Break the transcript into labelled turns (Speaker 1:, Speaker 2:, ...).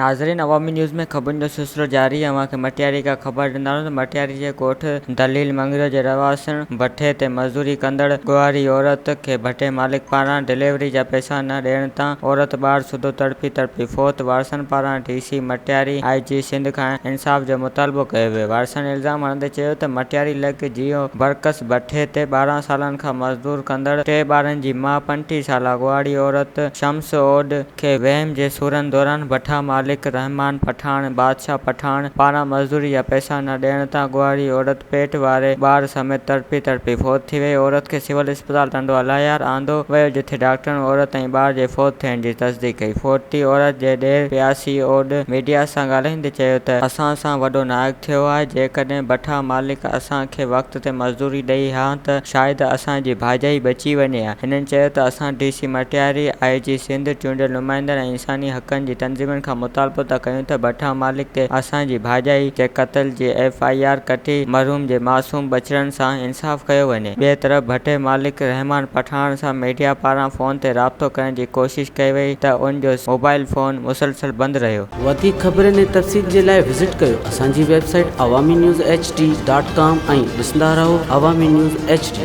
Speaker 1: नाज़रीन, अवामी न्यूज़ में ख़बरुनि जो सिलसिलो जारी है। अव्हांखे मटियारी का ख़बर ॾींदा आहियूं त मटियारी जे ॻोठ दलील मंगरो जे रवासण भट्ठे ते मज़दूरी कंदड़ गुआरी औरत खे भट्ठे मालिक पारां डिलीवरी जा पैसा न ॾियण तां औरत ॿार सूधो तड़पी फौत। वारसनि पारां DC मटियारी IG सिंध खां इंसाफ़ जो मुतालबो कयो वियो। वारसनि इल्ज़ाम हणंदे चयो त मटियारी इलाइक़े जियो बरकस भट्ठे ते 12 सालनि खां मज़दूर कंदड़ 3 ॿारनि जी माउ 35 साला गुआरी औरत शम्स ओड खे वहम जे सूरनि दौरान भट्ठा मालिक रहमान पठान बादशाह पठान पारां मज़दूरी जा पैसा न ॾियण तां गुआरी औरत पेट वारे ॿार समेत तड़पी फौत थी वई। औरत खे सिविल अस्पताल टंडो अलायार आंदो वियो, जिथे डॉक्टरनि औरत ऐं ॿार जे फौत थियण जी तस्दीक कई। फौती औरत जे ॾेर प्यासी ओड मीडिया सां ॻाल्हाईंदे चयो त असां सां वॾो नाइक थियो आहे। जेकॾहिं भट्ठा मालिक असां खे वक़्त ते मज़दूरी ॾेई हा त शायदि असांजी भाॼाई बची वञे हा। हिननि चयो त असां DC मटियारी IG सिंध चूंडियल नुमाइंदड़ ऐं इंसानी हक़नि जी तंज़ीमुनि खां मुतालबो था कयूं त भट्ठा मालिक ते असांजी भाॼाई जे क़त्ल जी FIR कढी मरहूम जे मासूम बचड़नि सां इंसाफ़ कयो वञे। ॿिए तरफ़ भट्ठे मालिक रहमान पठान सां मीडिया पारां फ़ोन ते राब्तो करण जी कोशिश कई वई त उन जो मोबाइल फ़ोन मुसलसल बंदि रहियो।
Speaker 2: वधीक ख़बरुनि ऐं तफ़सील जे लाइ विज़िट कयो असांजी वेबसाइट awamiNewsHD.com ऐं ॾिसंदा रहो अवामी न्यूज़ HD।